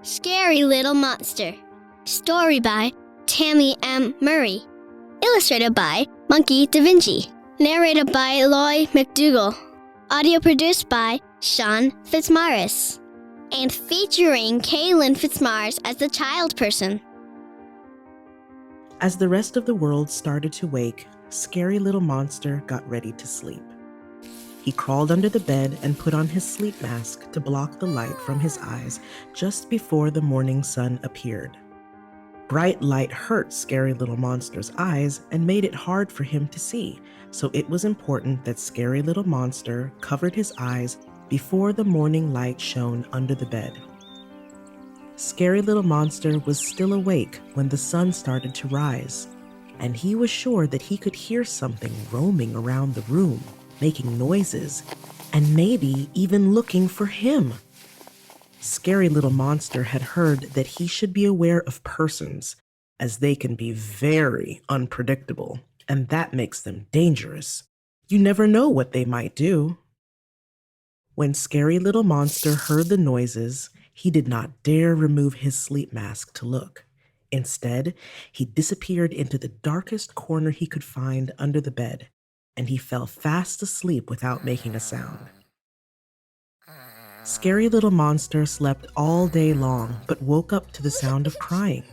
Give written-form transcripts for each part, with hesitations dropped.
Scary Little Monster. Story by Tammie M. Murray. Illustrated by Monkey Da Vinci. Narrated by Loy McDougall. Audio produced by Sean Fitzmaurice. And featuring Kaylin Fitzmaurice as the child person. As the rest of the world started to wake, Scary Little Monster got ready to sleep. He crawled under the bed and put on his sleep mask to block the light from his eyes just before the morning sun appeared. Bright light hurt Scary Little Monster's eyes and made it hard for him to see, so it was important that Scary Little Monster covered his eyes before the morning light shone under the bed. Scary Little Monster was still awake when the sun started to rise, and he was sure that he could hear something roaming around the room, making noises, and maybe even looking for him. Scary Little Monster had heard that he should be aware of persons, as they can be very unpredictable, and that makes them dangerous. You never know what they might do. When Scary Little Monster heard the noises, he did not dare remove his sleep mask to look. Instead, he disappeared into the darkest corner he could find under the bed, and he fell fast asleep without making a sound. Scary Little Monster slept all day long, but woke up to the sound of crying.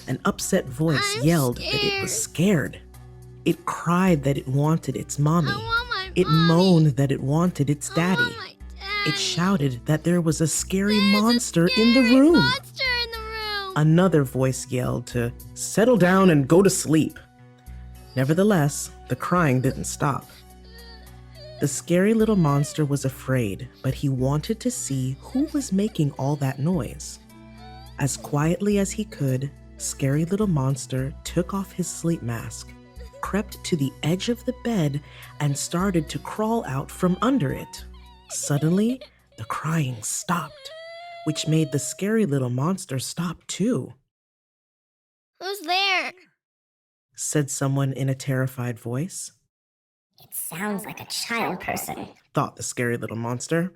An upset voice yelled that it was scared. It cried that it wanted its mommy. It moaned that it wanted its daddy. It shouted that there was a scary monster in the room. Another voice yelled to settle down and go to sleep. Nevertheless, the crying didn't stop. The Scary Little Monster was afraid, but he wanted to see who was making all that noise. As quietly as he could, Scary Little Monster took off his sleep mask, crept to the edge of the bed, and started to crawl out from under it. Suddenly, the crying stopped, which made the Scary Little Monster stop too. Who's there? Said someone in a terrified voice. It sounds like a child person, Thought the Scary Little Monster.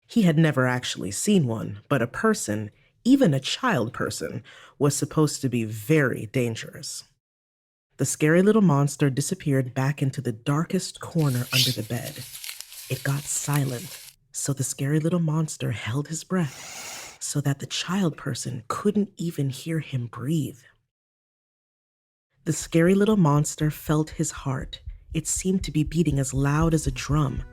He had never actually seen one, but a person, even a child person, was supposed to be very dangerous. The Scary Little Monster disappeared back into the darkest corner under the bed. It got silent, so the Scary Little Monster held his breath so that the child person couldn't even hear him breathe. The Scary Little Monster felt his heart. It seemed to be beating as loud as a drum,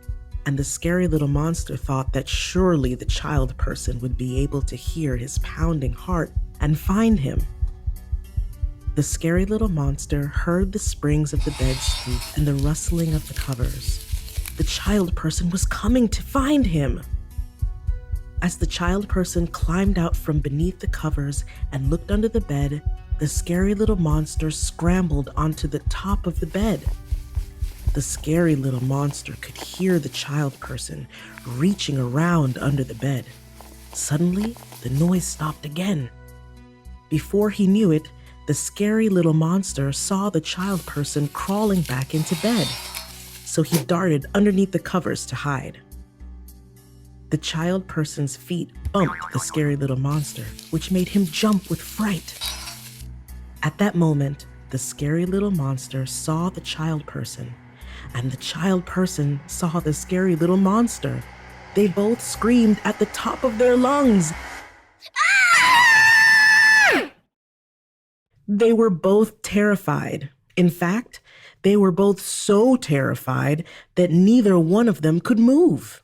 and the Scary Little Monster thought that surely the child person would be able to hear his pounding heart and find him. The Scary Little Monster heard the springs of the bed squeak and the rustling of the covers. The child person was coming to find him. As the child person climbed out from beneath the covers and looked under the bed, the Scary Little Monster scrambled onto the top of the bed. The Scary Little Monster could hear the child person reaching around under the bed. Suddenly, the noise stopped again. Before he knew it, the Scary Little Monster saw the child person crawling back into bed, so he darted underneath the covers to hide. The child person's feet bumped the Scary Little Monster, which made him jump with fright. At that moment, the Scary Little Monster saw the child person, and the child person saw the Scary Little Monster. They both screamed at the top of their lungs. Ah! They were both terrified. In fact, they were both so terrified that neither one of them could move.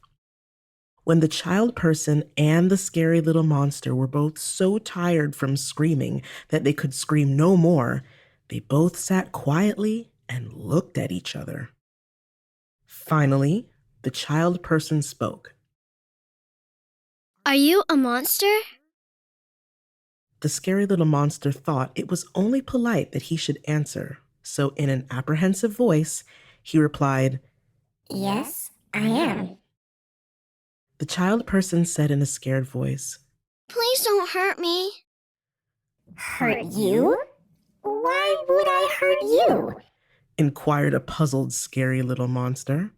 When the child person and the Scary Little Monster were both so tired from screaming that they could scream no more, they both sat quietly and looked at each other. Finally, the child person spoke. Are you a monster? The Scary Little Monster thought it was only polite that he should answer, so in an apprehensive voice, he replied, Yes, I am. The child person said in a scared voice, Please don't hurt me. Hurt you? Why would I hurt you? inquired a puzzled Scary Little Monster.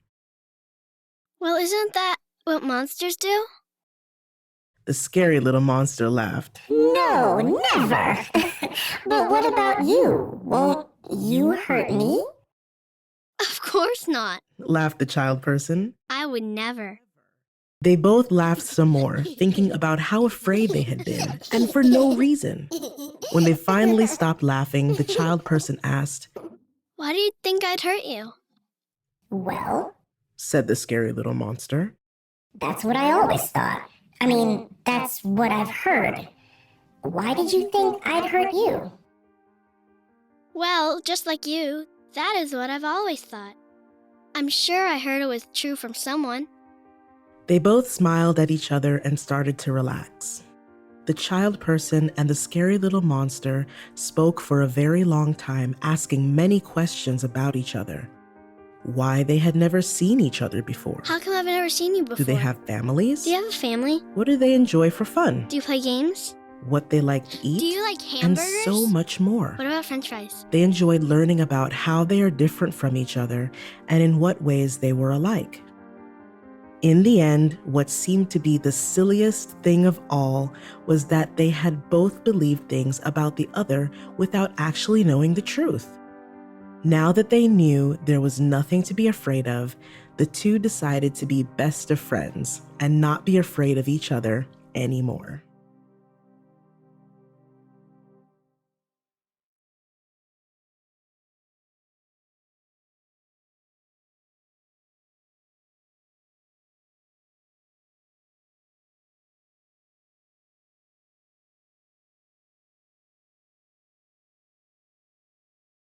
Well, isn't that what monsters do? The scary little monster laughed. No, never. But what about you? Won't you hurt me? Of course not. Laughed the child person. I would never. They both laughed some more, thinking about how afraid they had been, and for no reason. When they finally stopped laughing, the child person asked, Why do you think I'd hurt you? Well, said the scary little monster. that's what I always thought. I mean, that's what I've heard. Why did you think I'd hurt you? Well, just like you, that is what I've always thought. I'm sure I heard it was true from someone. They both smiled at each other and started to relax. The child person and the scary little monster spoke for a very long time, asking many questions about each other. Why they had never seen each other before. How come I've never seen you before? Do they have families? Do you have a family? What do they enjoy for fun? Do you play games? What they like to eat? Do you like and hamburgers? so much more. What about French fries? They enjoyed learning about how they are different from each other and in what ways they were alike. In the end, what seemed to be the silliest thing of all was that they had both believed things about the other without actually knowing the truth. Now that they knew there was nothing to be afraid of, the two decided to be best of friends and not be afraid of each other anymore.